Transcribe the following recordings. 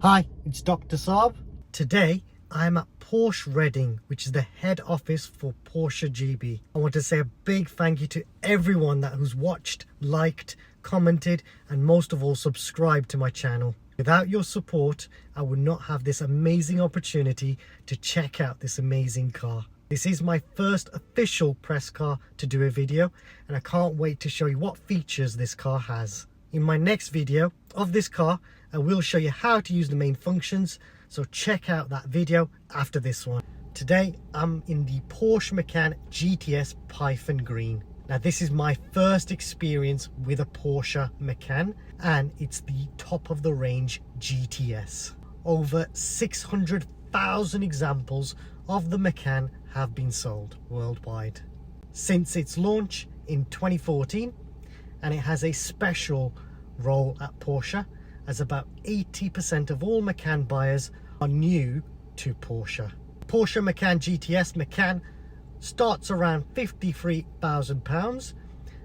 Hi, it's Dr. Saab. Today I'm at Porsche Reading, which is the head office for Porsche GB. I want to say a big thank you to everyone who's watched, liked, commented, and most of all subscribed to my channel. Without your support, I would not have this amazing opportunity to check out this amazing car. This is my first official press car to do a video, and I can't wait to show you what features this car has. In my next video of this car, I will show you how to use the main functions, so check out that video after this one. Today I'm in the Porsche Macan GTS Python Green. Now this is my first experience with a Porsche Macan, and it's the top of the range GTS. Over 600,000 examples of the Macan have been sold worldwide since its launch in 2014, and it has a special role at Porsche, as about 80% of all Macan buyers are new to Porsche. Porsche Macan GTS Macan starts around £53,000,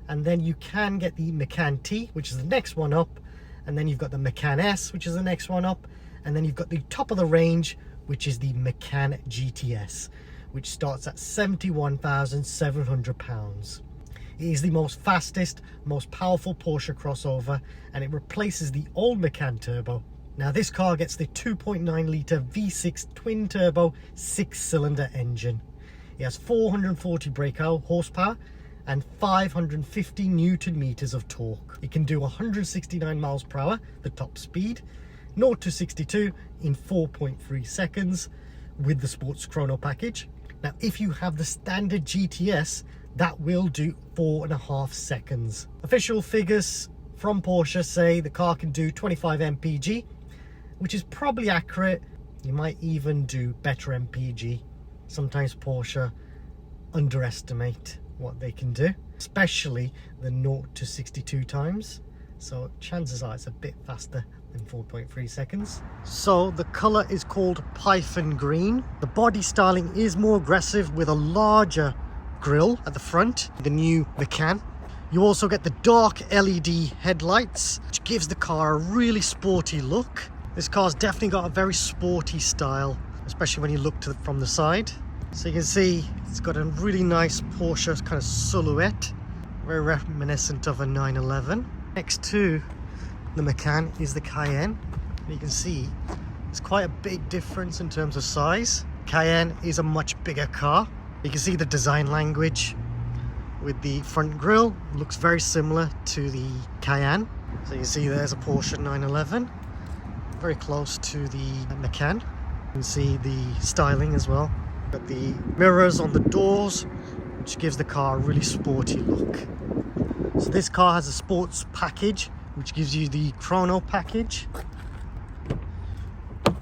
and then you can get the Macan T, which is the next one up, and then you've got the Macan S, which is the next one up, and then you've got the top of the range, which is the Macan GTS, which starts at £71,700. It is the most fastest, most powerful Porsche crossover, and it replaces the old Macan Turbo. Now this car gets the 2.9 litre V6 twin turbo 6-cylinder engine. It has 440 brake horsepower and 550 newton meters of torque. It can do 169 miles per hour, the top speed, 0 to 62 in 4.3 seconds with the sports chrono package. Now if you have the standard GTS, that will do 4.5 seconds. Official figures from Porsche say the car can do 25 mpg, which is probably accurate. You might even do better mpg. Sometimes Porsche underestimate what they can do, especially the 0 to 62 times. So chances are it's a bit faster than 4.3 seconds. So the color is called Python Green. The body styling is more aggressive with a larger grille at the front, the new Macan. You also get the dark LED headlights, which gives the car a really sporty look. This car's definitely got a very sporty style, especially when you look from the side. So you can see it's got a really nice Porsche kind of silhouette, very reminiscent of a 911. Next to the Macan is the Cayenne. And you can see it's quite a big difference in terms of size. Cayenne is a much bigger car. You can see the design language with the front grille looks very similar to the Cayenne. So you can see there's a Porsche 911, very close to the Macan. You can see the styling as well. Got the mirrors on the doors, which gives the car a really sporty look. So this car has a sports package, which gives you the chrono package.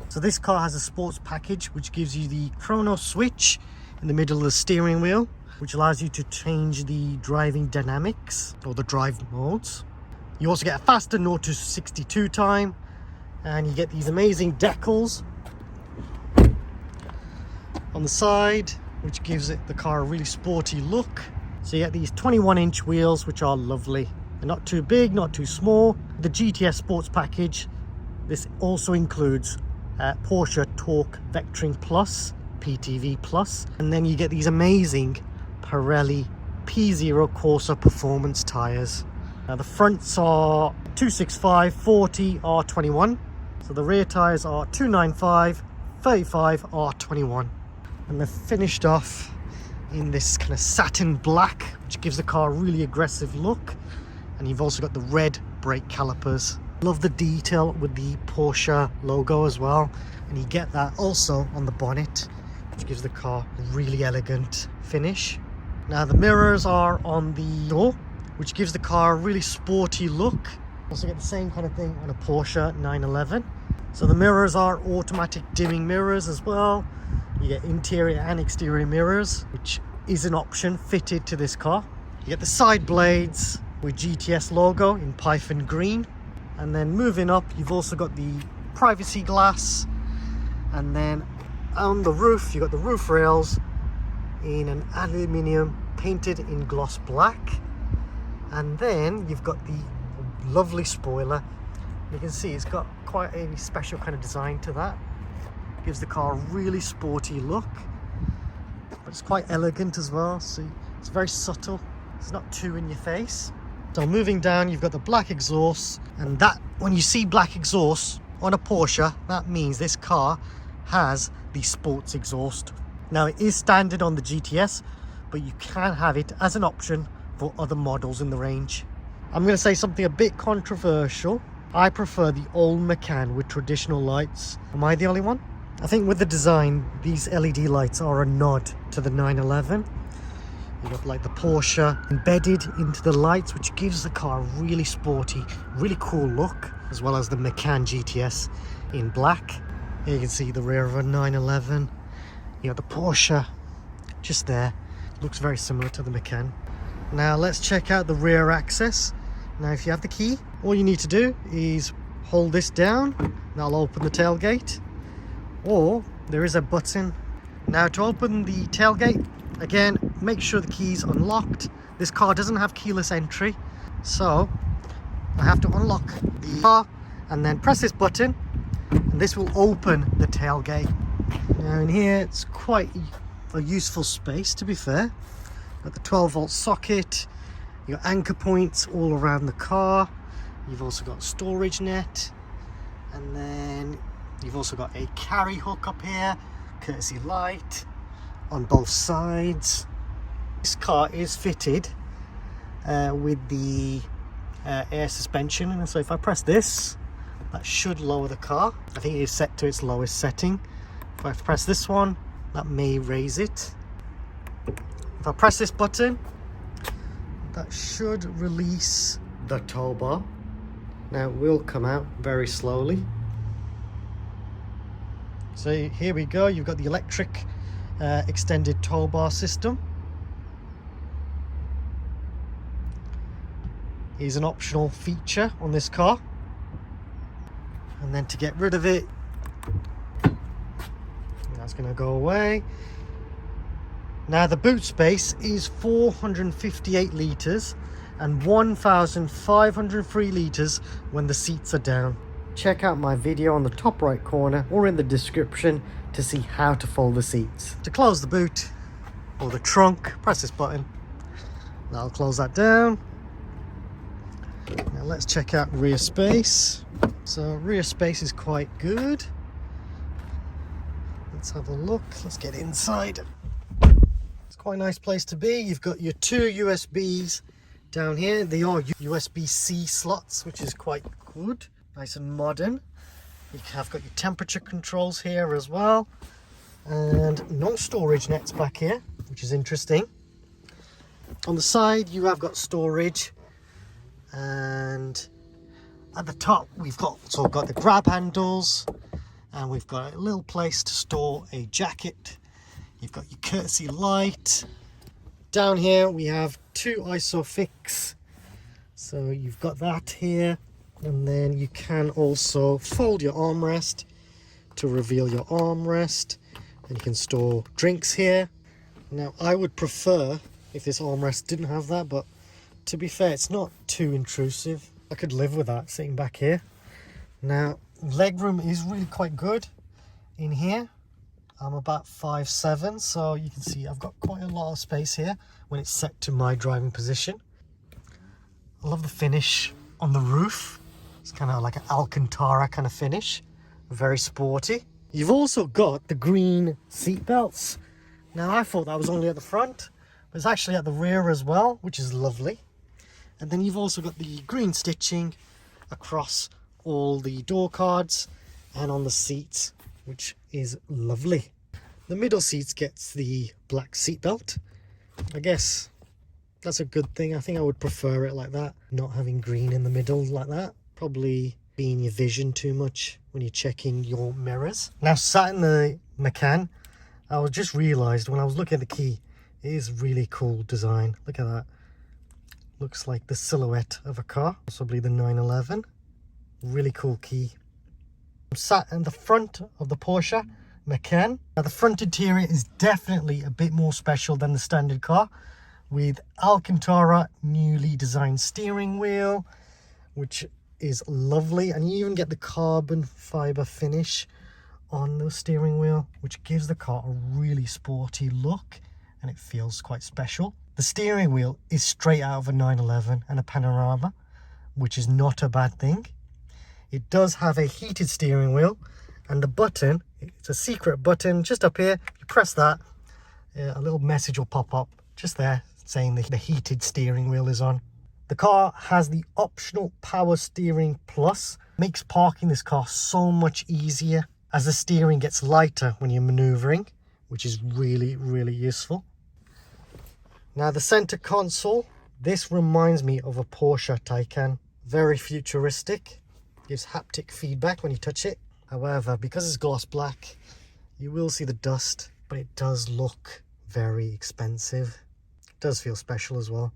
So this car has a sports package, which gives you the chrono switch in the middle of the steering wheel, which allows you to change the driving dynamics or the drive modes. You also get a faster 0 to 62 time, and you get these amazing decals on the side, which gives the car a really sporty look. So you get these 21-inch wheels, which are lovely. They're not too big, not too small. The GTS Sports Package, this also includes Porsche Torque Vectoring Plus, PTV Plus, and then you get these amazing Pirelli P0 Corsa Performance tyres. Now the fronts are 265 40 R21, so the rear tyres are 295 35 R21, and they're finished off in this kind of satin black, which gives the car a really aggressive look. And you've also got the red brake calipers. Love the detail with the Porsche logo as well, and you get that also on the bonnet, which gives the car a really elegant finish. Now the mirrors are on the door, which gives the car a really sporty look. Also get the same kind of thing on a Porsche 911. So the mirrors are automatic dimming mirrors as well. You get interior and exterior mirrors, which is an option fitted to this car. You get the side blades with GTS logo in Python Green. And then moving up, you've also got the privacy glass, and then on the roof you got the roof rails in an aluminium painted in gloss black, and then you've got the lovely spoiler You can see it's got quite a special kind of design to that. Gives the car a really sporty look, but it's quite elegant as well. See, it's very subtle. It's not too in your face. So moving down, you've got the black exhaust, and that, when you see black exhaust on a Porsche, that means this car has the sports exhaust. Now it is standard on the GTS, but you can have it as an option for other models in the range. I'm going to say something a bit controversial. I prefer the old Macan with traditional lights. Am I the only one? I think with the design, these LED lights are a nod to the 911. You've got like the Porsche embedded into the lights, which gives the car a really sporty, really cool look, as well as the Macan GTS in black. Here you can see the rear of a 911. You got the Porsche just there. Looks very similar to the Macan. Now let's check out the rear access. Now if you have the key, all you need to do is hold this down. That'll open the tailgate. Or there is a button. Now to open the tailgate, again, make sure the key's unlocked. This car doesn't have keyless entry, so I have to unlock the car and then press this button, and this will open the tailgate. Now in here, it's quite a useful space, to be fair. Got the 12-volt socket, you've got anchor points all around the car. You've also got storage net, and then you've also got a carry hook up here, courtesy light on both sides. This car is fitted with the air suspension, and so if I press this, that should lower the car. I think it is set to its lowest setting. If I press this one, that may raise it. If I press this button, that should release the tow bar. Now it will come out very slowly. So here we go, you've got the electric extended tow bar system. Is an optional feature on this car. And then to get rid of it, that's going to go away. Now the boot space is 458 litres and 1,503 litres when the seats are down. Check out my video on the top right corner or in the description to see how to fold the seats. To close the boot or the trunk, press this button. That'll close that down. Now let's check out rear space. So rear space is quite good. Let's have a look. Let's get inside. It's quite a nice place to be. You've got your two USBs down here. They are USB-C slots, which is quite good. Nice and modern. You have got your temperature controls here as well. And no storage nets back here, which is interesting. On the side, you have got storage. And at the top, we've also got the grab handles. And we've got a little place to store a jacket. You've got your courtesy light. Down here, we have two ISOFIX. So you've got that here. And then you can also fold your armrest to reveal your armrest. And you can store drinks here. Now, I would prefer if this armrest didn't have that, but to be fair, it's not too intrusive. I could live with that sitting back here. Now, legroom is really quite good in here. I'm about 5'7", so you can see I've got quite a lot of space here when it's set to my driving position. I love the finish on the roof. It's kind of like an Alcantara kind of finish. Very sporty. You've also got the green seat belts. Now, I thought that was only at the front, but it's actually at the rear as well, which is lovely. And then you've also got the green stitching across all the door cards and on the seats, which is lovely. The middle seats gets the black seat belt. I guess that's a good thing. I think I would prefer it like that, not having green in the middle like that. Probably be in your vision too much when you're checking your mirrors. Now, sat in the Macan, I was just realised when I was looking at the key, it is really cool design. Look at that. Looks like the silhouette of a car, possibly the 911. Really cool key. I'm sat in the front of the Porsche Macan. Now, the front interior is definitely a bit more special than the standard car, with Alcantara newly designed steering wheel, which is lovely, and you even get the carbon fiber finish on the steering wheel, which gives the car a really sporty look, and it feels quite special. The steering wheel is straight out of a 911 and a panorama, which is not a bad thing. It does have a heated steering wheel, and the button, it's a secret button just up here. You press that, a little message will pop up just there saying the heated steering wheel is on. The car has the optional power steering plus. Makes parking this car so much easier as the steering gets lighter when you're maneuvering, which is really, really useful. Now the center console, this reminds me of a Porsche Taycan. Very futuristic, gives haptic feedback when you touch it. However, because it's gloss black, you will see the dust, but it does look very expensive. It does feel special as well.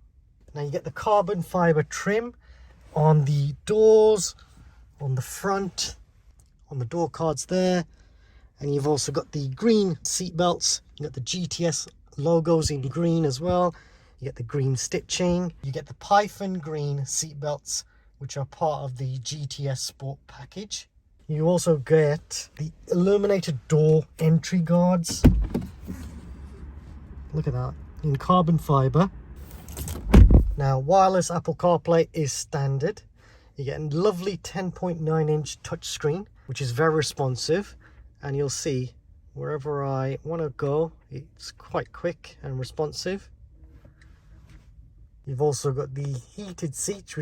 Now you get the carbon fiber trim on the doors, on the front, on the door cards there, and you've also got the green seat belts. You got the GTS logos in green as well. You get the green stitching. You get the Python green seat belts, which are part of the GTS Sport package. You also get the illuminated door entry guards. Look at that, in carbon fiber. Now, wireless Apple CarPlay is standard. You get a lovely 10.9-inch touchscreen, which is very responsive, and you'll see wherever I want to go, it's quite quick and responsive. You've also got the heated seats,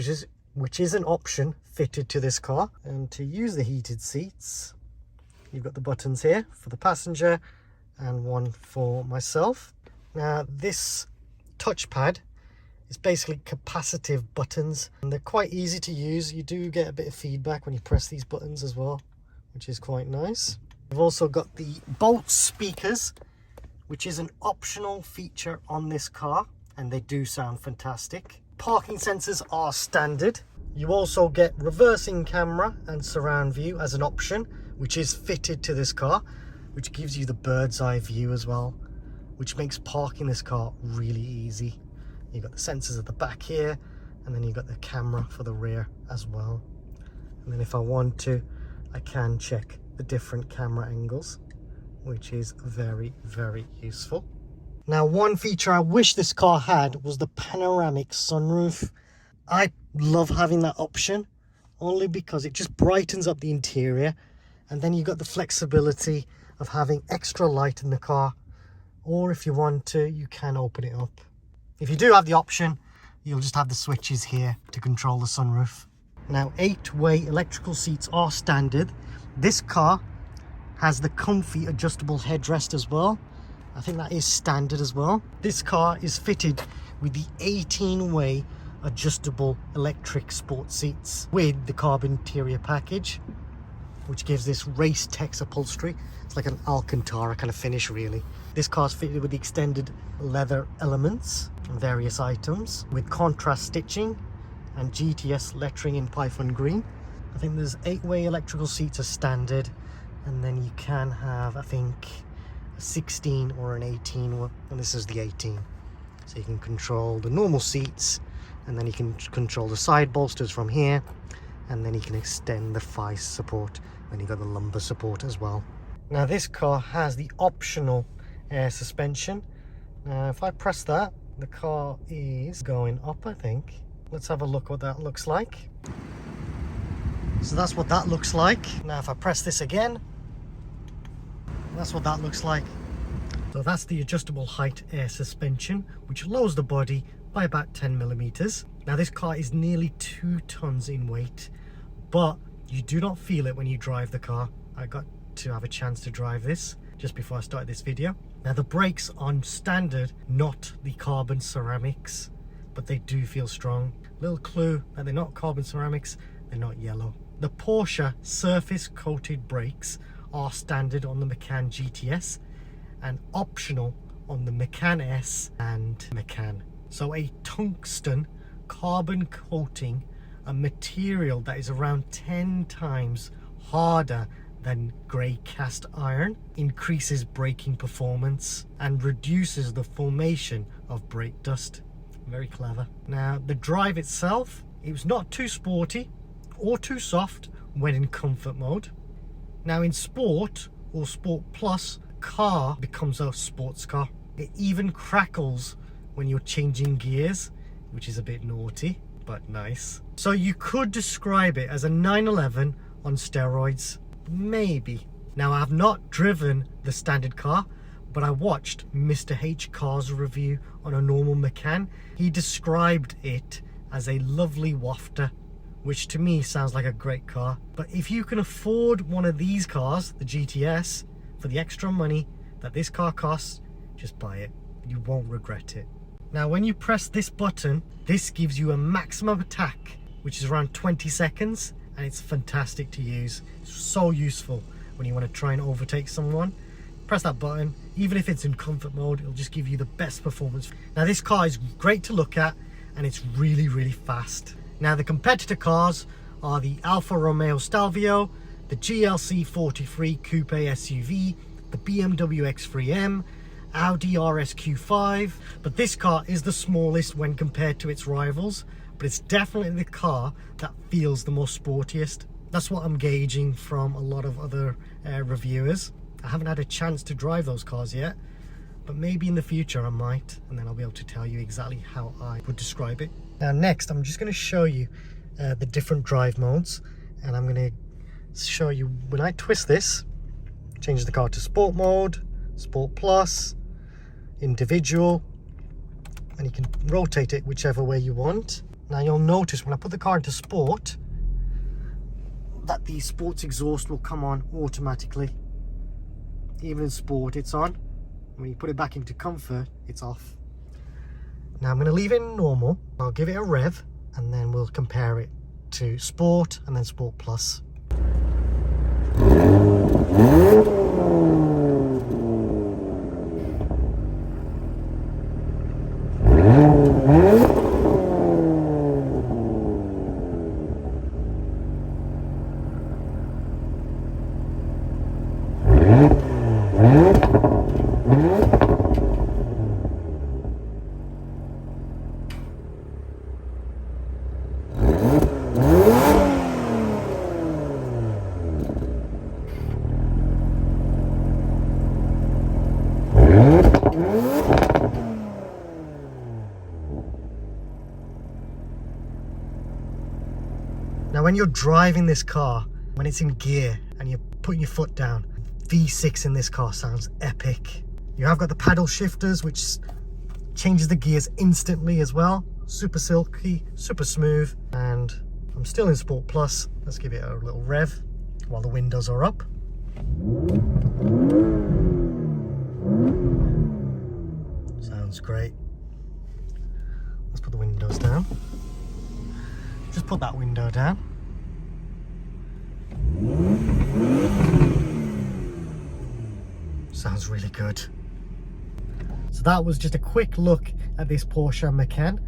which is an option fitted to this car. And to use the heated seats, you've got the buttons here for the passenger and one for myself. Now this touchpad is basically capacitive buttons, and they're quite easy to use. You do get a bit of feedback when you press these buttons as well, which is quite nice. We've also got the Bolt speakers, which is an optional feature on this car, and they do sound fantastic. Parking sensors are standard. You also get reversing camera and surround view as an option, which is fitted to this car, which gives you the bird's eye view as well, which makes parking this car really easy. You've got the sensors at the back here, and then you've got the camera for the rear as well. And then if I want to, I can check the different camera angles, which is very, very useful. Now, one feature I wish this car had was the panoramic sunroof. I love having that option, only because it just brightens up the interior, and then you've got the flexibility of having extra light in the car, or if you want to, you can open it up. If you do have the option, you'll just have the switches here to control the sunroof. Now, 8-way electrical seats are standard. This car has the comfy adjustable headrest as well. I think that is standard as well. This car is fitted with the 18-way adjustable electric sport seats with the carbon interior package, which gives this race tex upholstery. It's like an Alcantara kind of finish, really. This car's fitted with the extended leather elements and various items with contrast stitching and GTS lettering in Python green. I think there's 8-way electrical seats are standard, and then you can have, I think, a 16 or an 18, and this is the 18. So you can control the normal seats, and then you can control the side bolsters from here, and then you can extend the thigh support, and you've got the lumbar support as well. Now this car has the optional air suspension. Now if I press that, the car is going up, I think. Let's have a look what that looks like. So that's what that looks like. Now if I press this again, that's what that looks like. So that's the adjustable height air suspension, which lowers the body by about 10 millimeters. Now this car is nearly 2 tons in weight, but you do not feel it when you drive the car. I got to have a chance to drive this just before I started this video. Now the brakes on standard, not the carbon ceramics, but they do feel strong. Little clue that they're not carbon ceramics, they're not yellow. The Porsche surface coated brakes are standard on the Macan GTS and optional on the Macan S and Macan. So a tungsten carbon coating, a material that is around 10 times harder than grey cast iron, increases braking performance and reduces the formation of brake dust. Very clever. Now the drive itself, it was not too sporty or too soft when in comfort mode. Now in sport or sport plus, car becomes a sports car. It even crackles when you're changing gears, which is a bit naughty, but nice. So you could describe it as a 911 on steroids, maybe. Now I've not driven the standard car, but I watched Mr. H Car's review on a normal Macan. He described it as a lovely wafter, which to me sounds like a great car. But if you can afford one of these cars, the GTS, for the extra money that this car costs, just buy it. You won't regret it. Now when you press this button, this gives you a maximum attack, which is around 20 seconds, and it's fantastic to use. It's so useful when you want to try and overtake someone. Press that button, even if it's in comfort mode, it'll just give you the best performance. Now this car is great to look at, and it's really, really fast. Now the competitor cars are the Alfa Romeo Stelvio, the GLC 43 Coupe SUV, the BMW X3M, Audi RSQ5, but this car is the smallest when compared to its rivals, but it's definitely the car that feels the most sportiest. That's what I'm gauging from a lot of other reviewers. I haven't had a chance to drive those cars yet, but maybe in the future I might, and then I'll be able to tell you exactly how I would describe it. Now next, I'm just going to show you the different drive modes, and I'm going to show you when I twist this, change the car to sport mode, sport plus, individual, and you can rotate it whichever way you want. Now you'll notice when I put the car into sport that the sports exhaust will come on automatically. Even in sport it's on. When you put it back into comfort, it's off. Now I'm going to leave it in normal. I'll give it a rev, and then we'll compare it to sport and then sport plus. Now when you're driving this car, when it's in gear and you're putting your foot down, V6 in this car sounds epic. You have got the paddle shifters, which changes the gears instantly as well. Super silky, super smooth. And I'm still in Sport Plus. Let's give it a little rev while the windows are up. Sounds great. Let's put the windows down. Just put that window down. Sounds really good. So that was just a quick look at this Porsche Macan.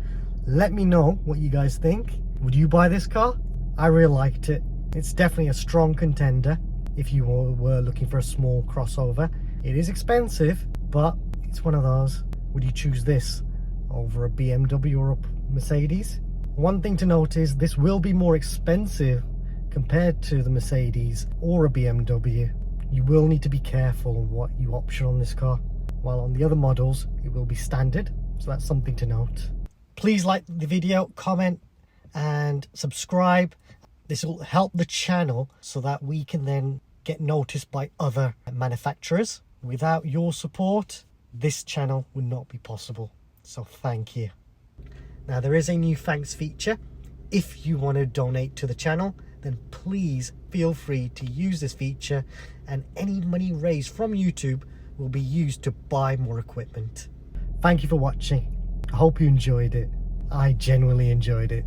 Let me know what you guys think. Would you buy this car? I really liked it. It's definitely a strong contender if you were looking for a small crossover. It is expensive, but it's one of those. Would you choose this over a BMW or a Mercedes? One thing to note is this will be more expensive compared to the Mercedes or a BMW. You will need to be careful on what you option on this car. While on the other models, it will be standard. So that's something to note. Please like the video, comment and subscribe. This will help the channel so that we can then get noticed by other manufacturers. Without your support, this channel would not be possible. So thank you. Now there is a new thanks feature. If you want to donate to the channel, then please feel free to use this feature, and any money raised from YouTube will be used to buy more equipment. Thank you for watching. I hope you enjoyed it. I genuinely enjoyed it.